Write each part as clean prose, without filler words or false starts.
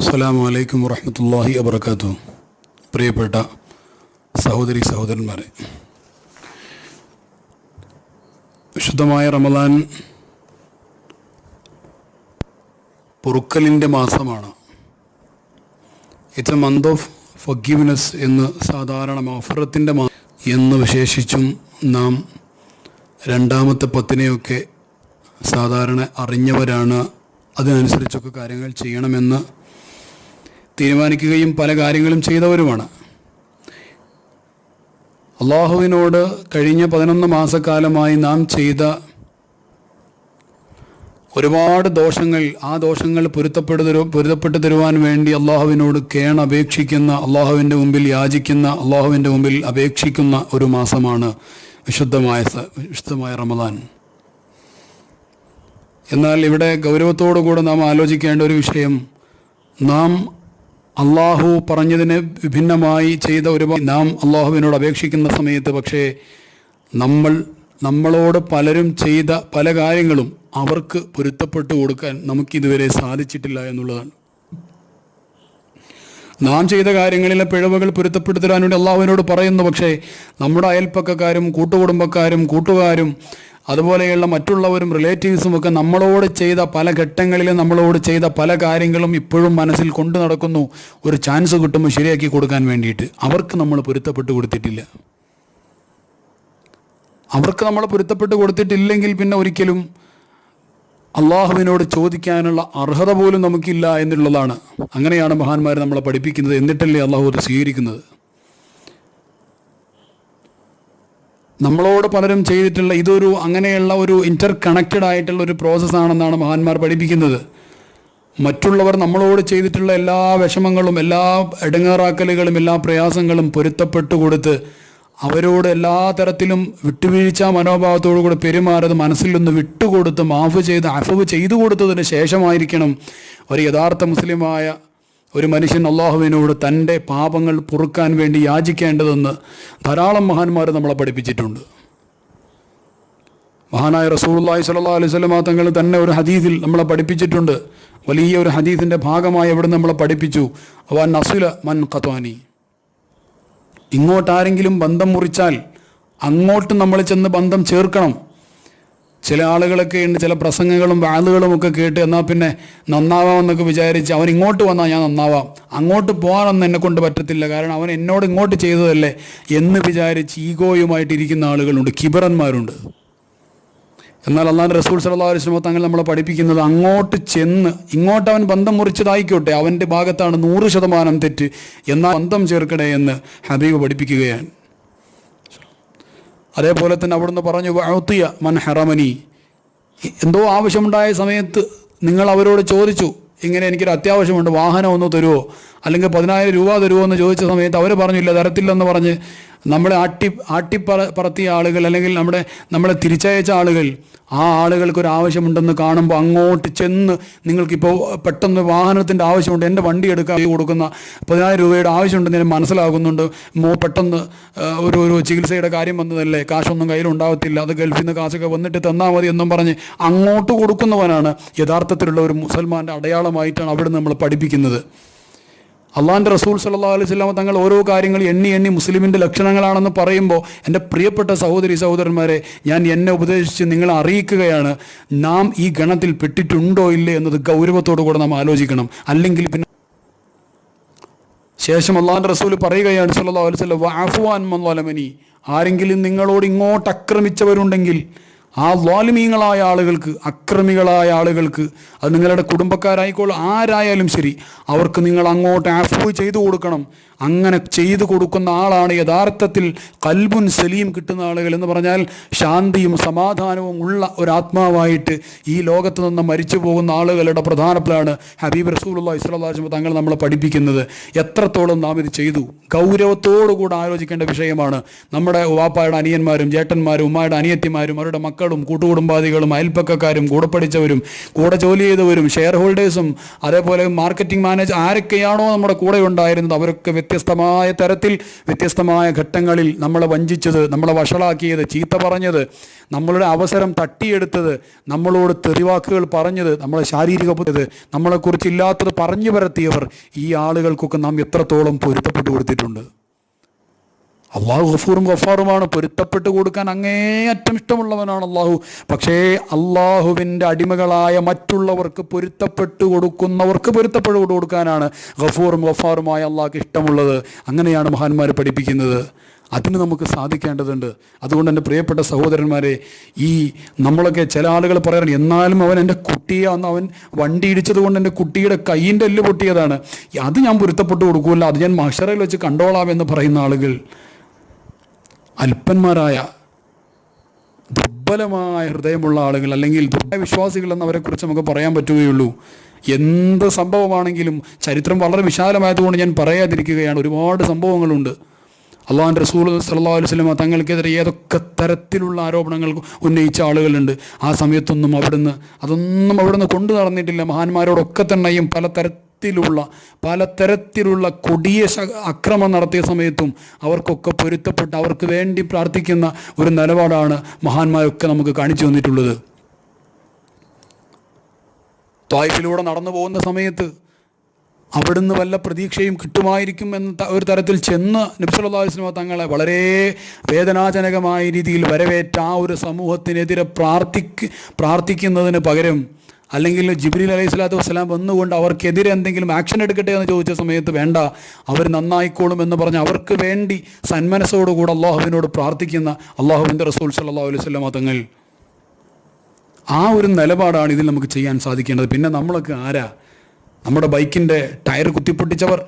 അസ്സലാമു അലൈക്കും വറഹ്മത്തുള്ളാഹി വബറകാതുഹു. പ്രിയപ്പെട്ട സഹോദരി സഹോദരന്മാരെ, വിശുദ്ധമായ റമദാൻ പൊറുക്കലിൻ്റെ മാസമാണ്. It's A month of forgiveness എന്ന് സാധാരണ മഗ്ഫിറത്തിൻ്റെ എന്ന് വിശേഷിച്ചും നാം രണ്ടാമത്തെ പത്തിനെയൊക്കെ സാധാരണ അറിഞ്ഞവരാണ്. അതിനനുസരിച്ചൊക്കെ കാര്യങ്ങൾ ചെയ്യണമെന്ന് തീരുമാനിക്കുകയും പല കാര്യങ്ങളും ചെയ്തവരുമാണ്. അള്ളാഹുവിനോട് കഴിഞ്ഞ 11 മാസക്കാലമായി നാം ചെയ്ത ഒരുപാട് ദോഷങ്ങൾ, ആ ദോഷങ്ങൾ പൊരുത്തപ്പെട്ടു തരുവാൻ വേണ്ടി അള്ളാഹുവിനോട് കേണപേക്ഷിക്കുന്ന, അള്ളാഹുവിൻ്റെ മുമ്പിൽ യാചിക്കുന്ന, അള്ളാഹുവിൻ്റെ മുമ്പിൽ അപേക്ഷിക്കുന്ന ഒരു മാസമാണ് വിശുദ്ധമായ റമദാൻ. എന്നാൽ ഇവിടെ ഗൗരവത്തോടു കൂടെ നാം ആലോചിക്കേണ്ട ഒരു വിഷയം, നാം അള്ളാഹു പറഞ്ഞതിന് വിഭിന്നമായി ചെയ്ത നാം അള്ളാഹുവിനോട് അപേക്ഷിക്കുന്ന സമയത്ത് പക്ഷേ നമ്മളോട് പലരും ചെയ്ത പല കാര്യങ്ങളും അവർക്ക് പൊരുത്തപ്പെട്ടു കൊടുക്കാൻ നമുക്കിതുവരെ സാധിച്ചിട്ടില്ല എന്നുള്ളതാണ്. നാം ചെയ്ത കാര്യങ്ങളിലെ പിഴവുകൾ പൊരുത്തപ്പെട്ടു തരാൻ വേണ്ടി അള്ളാഹുവിനോട് പറയുന്നു. പക്ഷേ നമ്മുടെ അയൽപ്പക്കക്കാരും കൂട്ടുകുടുംബക്കാരും കൂട്ടുകാരും അതുപോലെയുള്ള മറ്റുള്ളവരും റിലേറ്റീവ്സും ഒക്കെ നമ്മളോട് ചെയ്ത പല ഘട്ടങ്ങളിലും നമ്മളോട് ചെയ്ത പല കാര്യങ്ങളും ഇപ്പോഴും മനസ്സിൽ കൊണ്ടു നടക്കുന്നു. ഒരു ചാൻസ് കിട്ടുമ്പോൾ ശരിയാക്കി കൊടുക്കാൻ വേണ്ടിയിട്ട് അവർക്ക് നമ്മൾ പൊരുത്തപ്പെട്ട് കൊടുത്തിട്ടില്ല. അവർക്ക് നമ്മൾ പൊരുത്തപ്പെട്ട് കൊടുത്തിട്ടില്ലെങ്കിൽ പിന്നെ ഒരിക്കലും അള്ളാഹുവിനോട് ചോദിക്കാനുള്ള അർഹത പോലും നമുക്കില്ല എന്നുള്ളതാണ്. അങ്ങനെയാണ് മഹാന്മാർ നമ്മളെ പഠിപ്പിക്കുന്നത്. എന്നിട്ടല്ലേ അള്ളാഹു അത് സ്വീകരിക്കുന്നത്. നമ്മളോട് പലരും ചെയ്തിട്ടുള്ള അങ്ങനെയുള്ള ഒരു ഇൻ്റർ കണക്റ്റഡ് ആയിട്ടുള്ള ഒരു പ്രോസസ്സാണെന്നാണ് മഹാന്മാർ പഠിപ്പിക്കുന്നത്. മറ്റുള്ളവർ നമ്മളോട് ചെയ്തിട്ടുള്ള എല്ലാ വിഷമങ്ങളും, എല്ലാ ഇടങ്ങേറാക്കലുകളും, എല്ലാ പ്രയാസങ്ങളും പൊരുത്തപ്പെട്ടു കൊടുത്ത് അവരോട് എല്ലാ തരത്തിലും വിട്ടുവീഴ്ച മനോഭാവത്തോടു കൂടി പെരുമാറത് മനസ്സിൽ നിന്ന് വിട്ടുകൊടുത്ത് അഫവ് ചെയ്തു കൊടുത്തതിന് ശേഷമായിരിക്കണം ഒരു യഥാർത്ഥ മുസ്ലിമായ ഒരു മനുഷ്യൻ അള്ളാഹുവിനോട് തൻ്റെ പാപങ്ങൾ പൊറുക്കാൻ വേണ്ടി യാചിക്കേണ്ടതെന്ന് ധാരാളം മഹാന്മാർ നമ്മളെ പഠിപ്പിച്ചിട്ടുണ്ട്. മഹാനായ റസൂലുള്ളാഹി സ്വല്ലല്ലാഹു അലൈഹി വസല്ലം തങ്ങൾ തന്നെ ഒരു ഹദീസിൽ നമ്മളെ പഠിപ്പിച്ചിട്ടുണ്ട്. വലിയ ഒരു ഹദീസിൻ്റെ ഭാഗമായി അവിടെ നമ്മളെ പഠിപ്പിച്ചു, വൻ നസുല മൻ ഖത്വാനി. ഇങ്ങോട്ടാരെങ്കിലും ബന്ധം മുറിച്ചാൽ അങ്ങോട്ട് നമ്മൾ ചെന്ന് ബന്ധം ചേർക്കണം. ചില ആളുകളൊക്കെ ഉണ്ട്, ചില പ്രസംഗങ്ങളും വാളുകളും ഒക്കെ കേട്ട് എന്നാൽ പിന്നെ നന്നാവാമെന്നൊക്കെ വിചാരിച്ച് അവൻ ഇങ്ങോട്ട് വന്നാൽ ഞാൻ നന്നാവാം, അങ്ങോട്ട് പോകാനൊന്നും എന്നെ കൊണ്ട് പറ്റത്തില്ല, കാരണം അവൻ എന്നോട് ഇങ്ങോട്ട് ചെയ്തതല്ലേ എന്ന് വിചാരിച്ച് ഈഗോയുമായിട്ടിരിക്കുന്ന ആളുകളുണ്ട്, കിബറന്മാരുണ്ട്. എന്നാൽ അല്ലാഹുവിൻ്റെ റസൂൽ സല്ലല്ലാഹു അലൈഹി വസല്ലം തങ്ങൾ നമ്മളെ പഠിപ്പിക്കുന്നത് അങ്ങോട്ട് ചെന്ന് ഇങ്ങോട്ട് അവൻ ബന്ധം മുറിച്ചതായിക്കോട്ടെ, അവൻ്റെ ഭാഗത്താണ് 100% തെറ്റ്, എന്നാൽ ബന്ധം ചേർക്കണേ എന്ന് ഹബീബ് പഠിപ്പിക്കുകയാണ്. അതേപോലെ തന്നെ അവിടുന്ന് പറഞ്ഞു, വഅതിയ മൻ ഹറമനി. എന്തോ ആവശ്യമുണ്ടായ സമയത്ത് നിങ്ങൾ അവരോട് ചോദിച്ചു, ഇങ്ങനെ എനിക്കൊരു അത്യാവശ്യമുണ്ട്, വാഹനം ഒന്ന് തരുമോ, അല്ലെങ്കിൽ 10,000 രൂപ തരുമോ എന്ന് ചോദിച്ച സമയത്ത് അവർ പറഞ്ഞില്ല, തരത്തില്ലെന്ന് പറഞ്ഞ് നമ്മളെ പറത്തിയ ആളുകൾ, അല്ലെങ്കിൽ നമ്മളെ തിരിച്ചയച്ച ആളുകൾ, ആ ആളുകൾക്കൊരു ആവശ്യമുണ്ടെന്ന് കാണുമ്പോൾ അങ്ങോട്ട് ചെന്ന്, നിങ്ങൾക്കിപ്പോൾ പെട്ടെന്ന് വാഹനത്തിൻ്റെ ആവശ്യമുണ്ട്, എൻ്റെ വണ്ടി എടുക്കാൻ കൊടുക്കുന്ന 10,000 രൂപയുടെ ആവശ്യമുണ്ടെന്ന് ഞാൻ മനസ്സിലാകുന്നുണ്ട്, പെട്ടെന്ന് ഒരു ചികിത്സയുടെ കാര്യം വന്നതല്ലേ, കാശൊന്നും കയ്യിലുണ്ടാകത്തില്ല, അത് ഗൾഫിൽ നിന്ന് കാശൊക്കെ വന്നിട്ട് തന്നാൽ മതി എന്നും പറഞ്ഞ് അങ്ങോട്ട് കൊടുക്കുന്നവനാണ് യഥാർത്ഥത്തിലുള്ള ഒരു മുസൽമാൻ്റെ അടയാളമായിട്ടാണ് അവിടെ നമ്മൾ പഠിപ്പിക്കുന്നത്. അള്ളാഹിൻ്റെ റസൂൽ സല്ലല്ലാഹു അലൈഹി വസല്ലം തങ്ങൾ ഓരോ കാര്യങ്ങൾ എണ്ണി മുസ്ലിമിൻ്റെ ലക്ഷണങ്ങളാണെന്ന് പറയുമ്പോൾ എൻ്റെ പ്രിയപ്പെട്ട സഹോദരി സഹോദരന്മാരെ, ഞാൻ എന്നെ ഉപദേശിച്ച് നിങ്ങളെ അറിയിക്കുകയാണ്, നാം ഈ ഗണത്തിൽ പെട്ടിട്ടുണ്ടോ ഇല്ലേ എന്നത് ഗൗരവത്തോടു കൂടെ നാം ആലോചിക്കണം. അല്ലെങ്കിൽ പിന്നെ ശേഷം അള്ളാഹിൻ്റെ റസൂൽ പറയുകയാണ് സല്ലല്ലാഹു അലൈഹി വസല്ലം, വഅഫു അൻ മൻ ളലമനി. ആരെങ്കിലും നിങ്ങളോട് ഇങ്ങോട്ട് ആക്രമിച്ചവരുണ്ടെങ്കിൽ, ആ ളാലിമീങ്ങളായ ആളുകൾക്ക്, അക്രമികളായ ആളുകൾക്ക്, അത് നിങ്ങളുടെ കുടുംബക്കാരായിക്കോളും ആരായാലും ശരി, അവർക്ക് നിങ്ങൾ അങ്ങോട്ട് അഫ്വ് ചെയ്തു കൊടുക്കണം. അങ്ങനെ ചെയ്തു കൊടുക്കുന്ന ആളാണ് യഥാർത്ഥത്തിൽ ഖൽബുൻ സലീം കിട്ടുന്ന ആളുകൾ. എന്ന് പറഞ്ഞാൽ ശാന്തിയും സമാധാനവും ഉള്ള ഒരാത്മാവായിട്ട് ഈ ലോകത്ത് നിന്ന് മരിച്ചു പോകുന്ന ആളുകളുടെ പ്രധാനപ്പെട്ടാണ് ഹബീബ് റസൂലുള്ളാഹി സ്വല്ലല്ലാഹു അലൈഹി വസല്ലം തങ്ങൾ നമ്മളെ പഠിപ്പിക്കുന്നത്. എത്രത്തോളം നാം ഇത് ചെയ്തു, ഗൗരവത്തോടു കൂടെ ആലോചിക്കേണ്ട വിഷയമാണ്. നമ്മുടെ വാപ്പായുടെ അനിയന്മാരും ജേട്ടന്മാരും ഉമ്മായുടെ അനിയത്തിമാരും അവരുടെ മക്കളും ആളുകളും കൂട്ടുകുടുംബാദികളും അയൽപ്പക്കക്കാരും കൂടെ പഠിച്ചവരും കൂടെ ജോലി ചെയ്തവരും ഷെയർ ഹോൾഡേഴ്സും അതേപോലെ മാർക്കറ്റിംഗ് മാനേജർ ആരൊക്കെയാണോ നമ്മുടെ കൂടെ ഉണ്ടായിരുന്നത് അവരൊക്കെ വ്യത്യസ്തമായ തരത്തിൽ വ്യത്യസ്തമായ ഘട്ടങ്ങളിൽ നമ്മളെ വഞ്ചിച്ചത്, നമ്മളെ വഷളാക്കിയത്, ചീത്ത പറഞ്ഞത്, നമ്മളുടെ അവസരം തട്ടിയെടുത്തത്, നമ്മളോട് തെറിവാക്കുകൾ പറഞ്ഞത്, നമ്മളെ ശാരീരിക നമ്മളെക്കുറിച്ച് ഇല്ലാത്തത് പറഞ്ഞു പരത്തിയവർ, ഈ ആളുകൾക്കൊക്കെ നാം എത്രത്തോളം പൊരുത്തപ്പെട്ടു കൊടുത്തിട്ടുണ്ട്. അള്ളാഹു ഗഫൂറും ഗഫാറുമാണ്. പൊരുത്തപ്പെട്ട് കൊടുക്കാൻ അങ്ങേയറ്റം ഇഷ്ടമുള്ളവനാണ് അള്ളാഹു. പക്ഷേ അള്ളാഹുവിൻ്റെ അടിമകളായ മറ്റുള്ളവർക്ക് പൊരുത്തപ്പെട്ട് കൊടുക്കുന്നവർക്ക് പൊരുത്തപ്പെട്ട് കൊടുക്കാനാണ് ഗഫൂറും ഗഫാറുമായ അള്ളാഹ്ക്ക് ഇഷ്ടമുള്ളത്. അങ്ങനെയാണ് മഹാന്മാർ പഠിപ്പിക്കുന്നത്. അതിന് നമുക്ക് സാധിക്കേണ്ടതുണ്ട്. അതുകൊണ്ട് എൻ്റെ പ്രിയപ്പെട്ട സഹോദരന്മാരെ, ഈ നമ്മളൊക്കെ ചില ആളുകൾ പറയാറുണ്ട്, എന്നാലും അവൻ എൻ്റെ കുട്ടിയെ അന്ന് അവൻ വണ്ടി ഇടിച്ചത് കൊണ്ട് എൻ്റെ കുട്ടിയുടെ കൈയിൻ്റെ എല്ല് പൊട്ടിയതാണ്, അത് ഞാൻ പൊരുത്തപ്പെട്ട് കൊടുക്കില്ല, അത് ഞാൻ മഹ്ശറയിൽ വെച്ച് കണ്ടോളാം എന്ന് പറയുന്ന ആളുകൾ അല്പന്മാരായ ദുർബലമായ ഹൃദയമുള്ള ആളുകൾ, അല്ലെങ്കിൽ ദുർബല വിശ്വാസികൾ എന്നവരെക്കുറിച്ച് നമുക്ക് പറയാൻ പറ്റുകയുള്ളൂ. എന്ത് സംഭവമാണെങ്കിലും ചരിത്രം വളരെ വിശാലമായതുകൊണ്ട് ഞാൻ പറയാതിരിക്കുകയാണ്. ഒരുപാട് സംഭവങ്ങളുണ്ട്. അള്ളാഹുവിൻ്റെ റസൂൽ സല്ലല്ലാഹു അലൈഹി വസല്ലം തങ്ങൾക്കെതിരെ ഏതൊക്കെ തരത്തിലുള്ള ആരോപണങ്ങൾ ഉന്നയിച്ച ആളുകളുണ്ട്. ആ സമയത്തൊന്നും അതൊന്നും അവിടുന്ന് കൊണ്ടു നടന്നിട്ടില്ല. മഹാന്മാരോടൊക്കെ തന്നെയും പലതരത്തിലുള്ള കൊടിയ അക്രമം നടത്തിയ സമയത്തും അവർക്കൊക്കെ പൊരുത്തപ്പെട്ട് അവർക്ക് വേണ്ടി പ്രാർത്ഥിക്കുന്ന ഒരു നിലപാടാണ് മഹാന്മാരൊക്കെ നമുക്ക് കാണിച്ചു തന്നിട്ടുള്ളത്. ത്വായിഫിലൂടെ നടന്നു പോകുന്ന സമയത്ത് അവിടുന്ന് വല്ല പ്രതീക്ഷയും കിട്ടുമായിരിക്കും എന്ന ഒരു തരത്തിൽ ചെന്ന് നബി സല്ലല്ലാഹു അലൈഹി വസല്ലം തങ്ങളെ വളരെ വേദനാജനകമായ രീതിയിൽ വരവേറ്റ ആ ഒരു സമൂഹത്തിനെതിരെ പ്രാർത്ഥിക്കുന്നതിന് പകരം, അല്ലെങ്കിൽ ജിബ്രീൽ അലൈഹി സ്വലാത്തു വസ്സലാം വന്നുകൊണ്ട് അവർക്കെതിരെ എന്തെങ്കിലും ആക്ഷൻ എടുക്കട്ടെ എന്ന് ചോദിച്ച സമയത്ത് വേണ്ട, അവർ നന്നായിക്കോളും എന്ന് പറഞ്ഞ് അവർക്ക് വേണ്ടി സന്മനസ്സോടുകൂടെ അള്ളാഹുവിനോട് പ്രാർത്ഥിക്കുന്ന അള്ളാഹുവിൻ്റെ റസൂൽ സല്ലല്ലാഹു അലൈഹി വസല്ലം തങ്ങൾ, ആ ഒരു നിലപാടാണ് ഇതിൽ നമുക്ക് ചെയ്യാൻ സാധിക്കേണ്ടത്. പിന്നെ നമ്മളൊക്കെ ആരാ? നമ്മുടെ ബൈക്കിൻ്റെ ടയർ കുത്തിപ്പൊട്ടിച്ചവർ,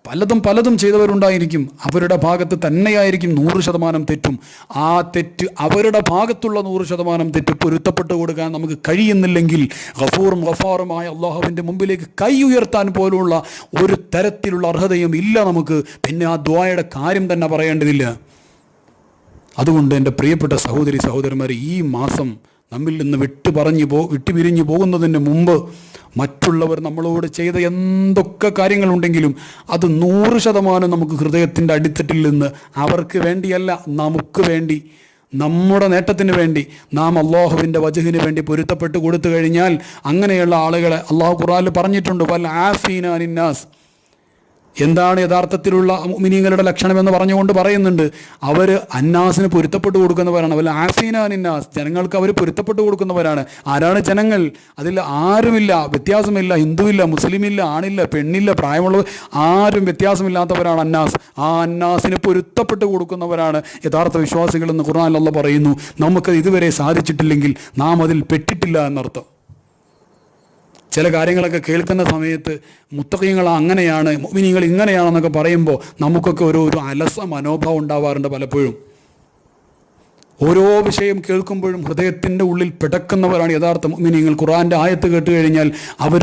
പലതും ചെയ്തവരുണ്ടായിരിക്കും. അവരുടെ ഭാഗത്ത് തന്നെയായിരിക്കും 100% തെറ്റും. ആ തെറ്റ്, അവരുടെ ഭാഗത്തുള്ള 100% തെറ്റ് പൊരുത്തപ്പെട്ട് കൊടുക്കാൻ നമുക്ക് കഴിയുന്നില്ലെങ്കിൽ ഗഫൂറും ഗഫാറുമായ അള്ളാഹുവിൻ്റെ മുമ്പിലേക്ക് കൈ ഉയർത്താൻ പോലുള്ള ഒരു തരത്തിലുള്ള അർഹതയും ഇല്ല നമുക്ക്. പിന്നെ ആ ദുആയുടെ കാര്യം തന്നെ പറയേണ്ടതില്ല. അതുകൊണ്ട് എൻ്റെ പ്രിയപ്പെട്ട സഹോദരന്മാർ, ഈ മാസം നമ്മിൽ നിന്ന് വിട്ടുപിരിഞ്ഞു പോകുന്നതിന് മുമ്പ് മറ്റുള്ളവർ നമ്മളോട് ചെയ്ത എന്തൊക്കെ കാര്യങ്ങളുണ്ടെങ്കിലും അത് 100% നമുക്ക് ഹൃദയത്തിൻ്റെ അടിത്തട്ടിൽ നിന്ന് അവർക്ക് വേണ്ടിയല്ല, നമുക്ക് വേണ്ടി, നമ്മുടെ നേട്ടത്തിന് വേണ്ടി നാം അള്ളാഹുവിൻ്റെ വജഹിന് വേണ്ടി പൊരുത്തപ്പെട്ട് കൊടുത്തു കഴിഞ്ഞാൽ അങ്ങനെയുള്ള ആളുകളെ അള്ളാഹു ഖുർആനിൽ പറഞ്ഞിട്ടുണ്ട്, വൽ ആഫീന അനിന്നാസ്. എന്താണ് യഥാർത്ഥത്തിലുള്ള മുഅ്മിനീങ്ങളുടെ ലക്ഷണമെന്ന് പറഞ്ഞുകൊണ്ട് പറയുന്നുണ്ട്, അവർ അന്നാസിന് പൊരുത്തപ്പെട്ട് കൊടുക്കുന്നവരാണ്. വല്ല ആഫീന അനിന്നാസ്, ജനങ്ങൾക്ക് അവർ പൊരുത്തപ്പെട്ട് കൊടുക്കുന്നവരാണ്. ആരാണ് ജനങ്ങൾ? അതിൽ ആരുമില്ല, വ്യത്യാസമില്ല, ഹിന്ദുവില്ല, മുസ്ലിമില്ല, ആണില്ല, പെണ്ണില്ല, പ്രായമുള്ളവർ, ആരും വ്യത്യാസമില്ലാത്തവരാണ് അന്നാസ്. ആ അന്നാസിന് പൊരുത്തപ്പെട്ട് കൊടുക്കുന്നവരാണ് യഥാർത്ഥ വിശ്വാസികളെന്ന് ഖുർആനിൽ അല്ലാഹു പറയുന്നു. നമുക്ക് ഇതുവരെ സാധിച്ചിട്ടില്ലെങ്കിൽ നാം അതിൽ പെട്ടിട്ടില്ല എന്നർത്ഥം. ചില കാര്യങ്ങളൊക്കെ കേൾക്കുന്ന സമയത്ത് മുത്തഖീങ്ങൾ അങ്ങനെയാണ്, മുഅ്മിനീങ്ങൾ ഇങ്ങനെയാണെന്നൊക്കെ പറയുമ്പോൾ നമുക്കൊക്കെ ഒരു അലസ മനോഭാവം ഉണ്ടാവാറുണ്ട് പലപ്പോഴും. ഓരോ വിഷയം കേൾക്കുമ്പോഴും ഹൃദയത്തിൻ്റെ ഉള്ളിൽ പിടക്കുന്നവരാണ് യഥാർത്ഥ മുഅ്മിനീങ്ങൾ. ഖുർആൻ്റെ ആയത്ത് കേട്ട് കഴിഞ്ഞാൽ അവർ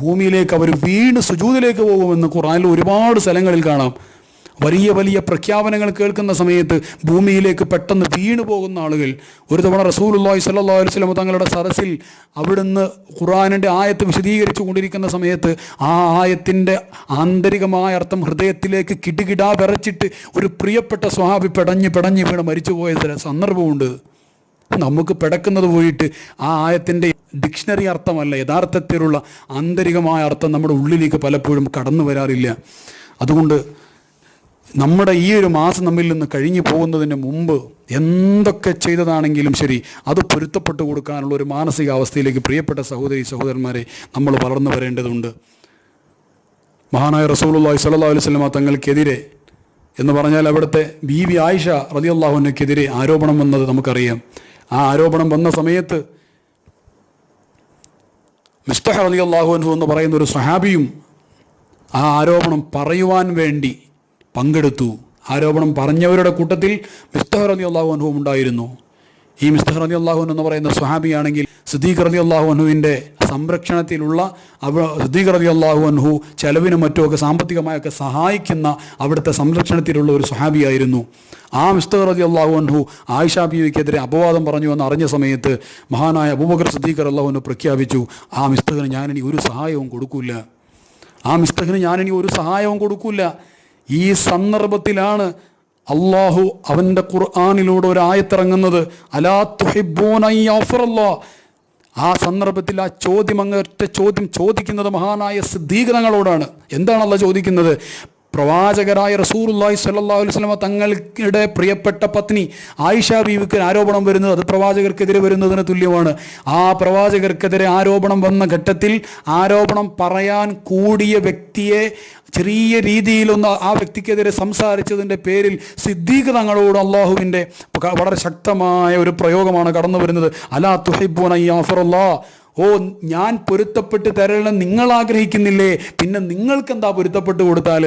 ഭൂമിയിലേക്ക് അവർ വീണ് സുജൂദിലേക്ക് പോകുമെന്ന് ഖുർആനിൽ ഒരുപാട് സ്ഥലങ്ങളിൽ കാണാം. വലിയ പ്രഖ്യാപനങ്ങൾ കേൾക്കുന്ന സമയത്ത് ഭൂമിയിലേക്ക് പെട്ടെന്ന് വീണു പോകുന്ന ആളുകൾ. ഒരു തവണ റസൂലുള്ളാഹി സ്വല്ലല്ലാഹു അലൈഹി വസല്ലം തങ്ങളുടെ സദസ്സിൽ അവിടുന്ന് ഖുർആനിൻ്റെ ആയത്ത് വിശദീകരിച്ചു കൊണ്ടിരിക്കുന്ന സമയത്ത് ആ ആയത്തിൻ്റെ ആന്തരികമായ അർത്ഥം ഹൃദയത്തിലേക്ക് കിടുകിടാ വിറച്ചിട്ട് ഒരു പ്രിയപ്പെട്ട സ്വഹാബി പെടഞ്ഞ് വീണ് മരിച്ചുപോയ സന്ദർഭമുണ്ട്. നമുക്ക് പിടക്കുന്നത് പോയിട്ട് ആ ആയത്തിൻ്റെ ഡിക്ഷണറി അർത്ഥമല്ല, യഥാർത്ഥത്തിലുള്ള ആന്തരികമായ അർത്ഥം നമ്മുടെ ഉള്ളിലേക്ക് പലപ്പോഴും കടന്നു വരാറില്ല. അതുകൊണ്ട് നമ്മുടെ ഈ ഒരു മാസം നമ്മിൽ നിന്ന് കഴിഞ്ഞു പോകുന്നതിന് മുമ്പ് എന്തൊക്കെ ചെയ്തതാണെങ്കിലും ശരി, അത് പൊരുത്തപ്പെട്ട് കൊടുക്കാനുള്ള ഒരു മാനസികാവസ്ഥയിലേക്ക് പ്രിയപ്പെട്ട സഹോദരന്മാരെ നമ്മൾ വളർന്നു വരേണ്ടതുണ്ട്. മഹാനായ റസൂലുള്ളാഹി സ്വല്ലല്ലാഹു അലൈഹി വസല്ലം തങ്ങൾക്കെതിരെ എന്ന് പറഞ്ഞാൽ അവിടുത്തെ ബീവി ആയിഷ റളിയല്ലാഹു അൻഹയ്ക്കെതിരെ ആരോപണം വന്നത് നമുക്കറിയാം. ആ ആരോപണം വന്ന സമയത്ത് മിസ്തഹ് റളിയല്ലാഹു അൻഹു എന്ന് പറയുന്ന ഒരു സ്വഹാബിയും ആ ആരോപണം പറയുവാൻ വേണ്ടി പങ്കെടുത്തു. ആരോപണം പറഞ്ഞവരുടെ കൂട്ടത്തിൽ മിസ്തഹ് റളിയല്ലാഹു അൻഹു ഉണ്ടായിരുന്നു. ഈ മിസ്തഹ് റളിയല്ലാഹു അൻഹു എന്ന് പറയുന്ന സ്വഹാബിയാണെങ്കിൽ സിദ്ദീഖ് റളിയല്ലാഹു അൻഹുവിൻ്റെ സംരക്ഷണത്തിലുള്ള സിദ്ദീഖ് റളിയല്ലാഹു അൻഹു ചെലവിനും മറ്റുമൊക്കെ സാമ്പത്തികമായൊക്കെ സഹായിക്കുന്ന അവിടുത്തെ സംരക്ഷണത്തിലുള്ള ഒരു സ്വഹാബിയായിരുന്നു. ആ മിസ്തഹ് റളിയല്ലാഹു അൻഹു ആയിഷ ബീവിക്കെതിരെ അപവാദം പറഞ്ഞു എന്ന് അറിഞ്ഞ സമയത്ത് മഹാനായ അബൂബക്കർ സിദ്ദീഖ് റളിയല്ലാഹു അൻഹു പ്രഖ്യാപിച്ചു, ആ മിസ്തഹിന് ഞാനിനി ഒരു സഹായവും കൊടുക്കൂല, ഈ സന്ദർഭത്തിലാണ് അള്ളാഹു അവൻ്റെ ഖുർആനിലൂടെ ഒരു ആയത്തിറങ്ങുന്നത്, അലാ തുഹിബ്ബൂന അൻ യഗ്ഫിറല്ലാഹ്. ആ സന്ദർഭത്തിൽ ആ ചോദ്യം അങ്ങേറ്റ ചോദ്യം ചോദിക്കുന്നത് മഹാനായ സിദ്ദീഖ് തങ്ങളോടാണ്. എന്താണ് അള്ളാഹ് ചോദിക്കുന്നത്? പ്രവാചകരായ റസൂലുള്ളാഹി സ്വല്ലല്ലാഹു അലൈഹി വസല്ലം തങ്ങളുടെ പ്രിയപ്പെട്ട പത്നി ആയിഷ ബീവിക്ക് ആരോപണം വരുന്നത് അത് പ്രവാചകർക്കെതിരെ വരുന്നതിന് തുല്യമാണ്. ആ പ്രവാചകർക്കെതിരെ ആരോപണം വന്ന ഘട്ടത്തിൽ ആരോപണം പറയാൻ കൂടിയ വ്യക്തിയെ ചെറിയ രീതിയിലൊന്ന് ആ വ്യക്തിക്കെതിരെ സംസാരിച്ചതിൻ്റെ പേരിൽ സിദ്ദീഖ് തങ്ങളോട് അള്ളാഹുവിൻ്റെ വളരെ ശക്തമായ ഒരു പ്രയോഗമാണ് കടന്നു വരുന്നത്. അലാ തുഹിബ്ബൂന അൻ യഗ്ഫിറല്ലാഹ്. ഓ, ഞാൻ പൊരുത്തപ്പെട്ട് തരണം നിങ്ങൾ ആഗ്രഹിക്കുന്നില്ലേ? പിന്നെ നിങ്ങൾക്കെന്താ പൊരുത്തപ്പെട്ട് കൊടുത്താൽ?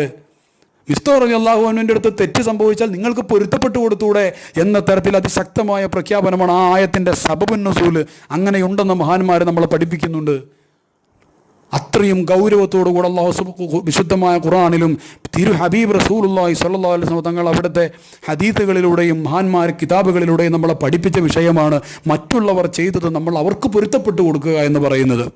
മിസ്തഹ് റളിയല്ലാഹു അൻഹുവിൻ്റെ അടുത്ത് തെറ്റ് സംഭവിച്ചാൽ നിങ്ങൾക്ക് പൊരുത്തപ്പെട്ടു കൊടുത്തൂടെ എന്ന തരത്തിൽ അതിശക്തമായ പ്രഖ്യാപനമാണ് ആ ആയത്തിൻ്റെ സബബുൻ നുസൂൽ. അങ്ങനെയുണ്ടെന്ന് മഹാന്മാർ നമ്മളെ പഠിപ്പിക്കുന്നുണ്ട്. അത്രയും ഗൗരവത്തോടു കൂടെ അല്ലാഹു വിശുദ്ധമായ ഖുർആനിലും തിരു ഹബീബ് റസൂലുള്ളാഹി സ്വല്ലല്ലാഹു അലൈഹി വസല്ലം തങ്ങൾ അവിടുത്തെ ഹദീസുകളിലൂടെയും മഹാന്മാർ കിതാബുകളിലൂടെയും നമ്മളെ പഠിപ്പിച്ച വിഷയമാണ് മറ്റുള്ളവർ ചെയ്തത് നമ്മൾ അവർക്ക് പൊരുത്തപ്പെട്ടു കൊടുക്കുക എന്ന് പറയുന്നത്.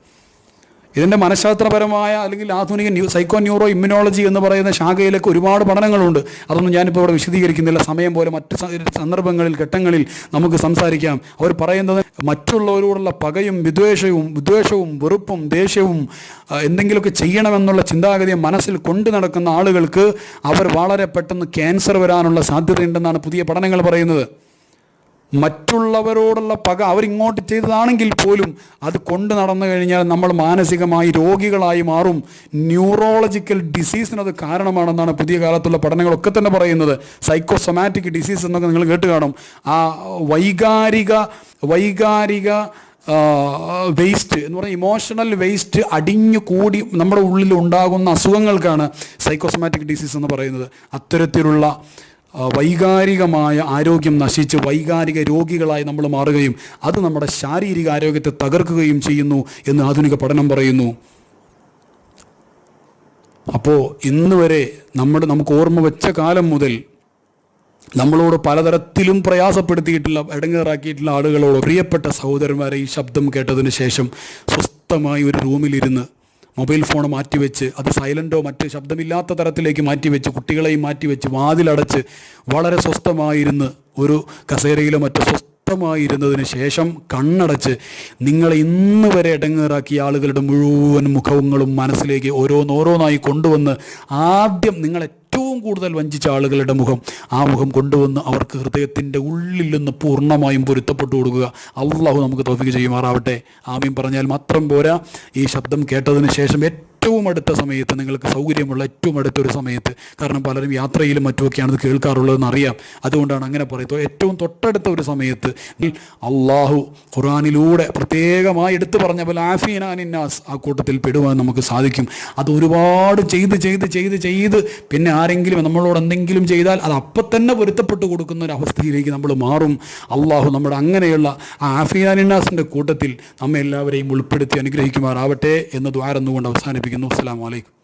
ഇതിൻ്റെ മനഃശാസ്ത്രപരമായ അല്ലെങ്കിൽ ആധുനിക സൈക്കോ ന്യൂറോ ഇമ്മ്യൂണോളജി എന്ന് പറയുന്ന ശാഖയിലേക്ക് ഒരുപാട് പഠനങ്ങളുണ്ട്. അതൊന്നും ഞാനിപ്പോൾ ഇവിടെ വിശദീകരിക്കുന്നില്ല. സമയം പോലെ മറ്റ് സന്ദർഭങ്ങളിൽ ഘട്ടങ്ങളിൽ നമുക്ക് സംസാരിക്കാം. അവർ പറയുന്നത് മറ്റുള്ളവരോടുള്ള പകയും വിദ്വേഷവും വെറുപ്പും ദേഷ്യവും എന്തെങ്കിലുമൊക്കെ ചെയ്യണമെന്നുള്ള ചിന്താഗതിയെ മനസ്സിൽ കൊണ്ടു നടക്കുന്ന ആളുകൾക്ക് അവർ വളരെ പെട്ടെന്ന് ക്യാൻസർ വരാനുള്ള സാധ്യതയുണ്ടെന്നാണ് പുതിയ പഠനങ്ങൾ പറയുന്നത്. മറ്റുള്ളവരോടുള്ള പക അവരിങ്ങോട്ട് ചെയ്തതാണെങ്കിൽ പോലും അത് കൊണ്ടു നടന്നു കഴിഞ്ഞാൽ നമ്മൾ മാനസികമായി രോഗികളായി മാറും. ന്യൂറോളജിക്കൽ ഡിസീസിനത് കാരണമാണെന്നാണ് പുതിയ കാലത്തുള്ള പഠനങ്ങളൊക്കെ തന്നെ പറയുന്നത്. സൈക്കോസൊമാറ്റിക് ഡിസീസ് എന്നൊക്കെ നിങ്ങൾ കേട്ട് കാണും. ആ വൈകാരിക വേസ്റ്റ് എന്ന് പറഞ്ഞാൽ ഇമോഷണൽ വേസ്റ്റ് അടിഞ്ഞു കൂടി നമ്മുടെ ഉള്ളിൽ ഉണ്ടാകുന്ന അസുഖങ്ങൾക്കാണ് സൈക്കോസൊമാറ്റിക് ഡിസീസ് എന്ന് പറയുന്നത്. അത്തരത്തിലുള്ള വൈകാരികമായ ആരോഗ്യം നശിച്ച് വൈകാരിക രോഗികളായി നമ്മൾ മാറുകയും അത് നമ്മുടെ ശാരീരിക ആരോഗ്യത്തെ തകർക്കുകയും ചെയ്യുന്നു എന്ന് ആധുനിക പഠനം പറയുന്നു. അപ്പോൾ ഇന്ന് വരെ നമുക്ക് ഓർമ്മ വെച്ച കാലം മുതൽ നമ്മളോട് പലതരത്തിലും പ്രയാസപ്പെടുത്തിയിട്ടുള്ള ഇടങ്ങേറാക്കിയിട്ടുള്ള ആളുകളോട് പ്രിയപ്പെട്ട സഹോദരന്മാരെ, ഈ ശബ്ദം കേട്ടതിന് ശേഷം സ്വസ്ഥമായി ഒരു റൂമിലിരുന്ന് മൊബൈൽ ഫോൺ മാറ്റിവെച്ച് അത് സൈലൻറ്റോ മറ്റ് ശബ്ദമില്ലാത്ത തരത്തിലേക്ക് മാറ്റിവെച്ച് കുട്ടികളെയും മാറ്റിവെച്ച് വാതിലടച്ച് വളരെ സ്വസ്ഥമായിരുന്ന് ഒരു കസേരയിലോ മറ്റോ സ്വസ്ഥമായിരുന്നതിന് ശേഷം കണ്ണടച്ച് നിങ്ങളെ ഇന്ന് വരെ ഇടങ്ങേറാക്കിയ ആളുകളുടെ മുഴുവൻ മുഖങ്ങളും മനസ്സിലേക്ക് ഓരോന്നോരോന്നായി കൊണ്ടുവന്ന് ആദ്യം നിങ്ങളെ ഏറ്റവും കൂടുതൽ വഞ്ചിച്ച ആളുകളുടെ മുഖം, ആ മുഖം കൊണ്ടുവന്ന് അവർക്ക് ഹൃദയത്തിൻ്റെ ഉള്ളിൽ നിന്ന് പൂർണ്ണമായും പൊരുത്തപ്പെട്ടു കൊടുക്കുക. അള്ളാഹു നമുക്ക് തൗഫീഖ് ചെയ്യുമാറാവട്ടെ. ആമീൻ പറഞ്ഞാൽ മാത്രം പോരാ. ഈ ശബ്ദം കേട്ടതിന് ശേഷം ഏറ്റവും അടുത്ത സമയത്ത്, നിങ്ങൾക്ക് സൗകര്യമുള്ള ഏറ്റവും അടുത്തൊരു സമയത്ത്, കാരണം പലരും യാത്രയിലും മറ്റുമൊക്കെയാണ് ഇത് കേൾക്കാറുള്ളതെന്ന് അറിയാം, അതുകൊണ്ടാണ് അങ്ങനെ പറയുന്നത്, ഏറ്റവും തൊട്ടടുത്ത ഒരു സമയത്ത് അള്ളാഹു ഖുർആനിലൂടെ പ്രത്യേകമായി എടുത്തു പറഞ്ഞ പോലെ ആഫീന അനിന്നാസ് ആ കൂട്ടത്തിൽ പെടുവാൻ നമുക്ക് സാധിക്കും. അത് ഒരുപാട് ചെയ്ത് പിന്നെ ആരെങ്കിലും നമ്മളോട് എന്തെങ്കിലും ചെയ്താൽ അത് അപ്പം തന്നെ പൊരുത്തപ്പെട്ട് കൊടുക്കുന്ന ഒരു അവസ്ഥയിലേക്ക് നമ്മൾ മാറും. അള്ളാഹു നമ്മുടെ അങ്ങനെയുള്ള ആ ആഫീന അനിന്നാസിൻ്റെ കൂട്ടത്തിൽ നമ്മെ എല്ലാവരെയും ഉൾപ്പെടുത്തി അനുഗ്രഹിക്കുമാറാവട്ടെ എന്ന് ദ്വാരന്നുകൊണ്ട് അവസാനിപ്പിക്കുന്നു. അസ്സലാമു അലൈക്കും.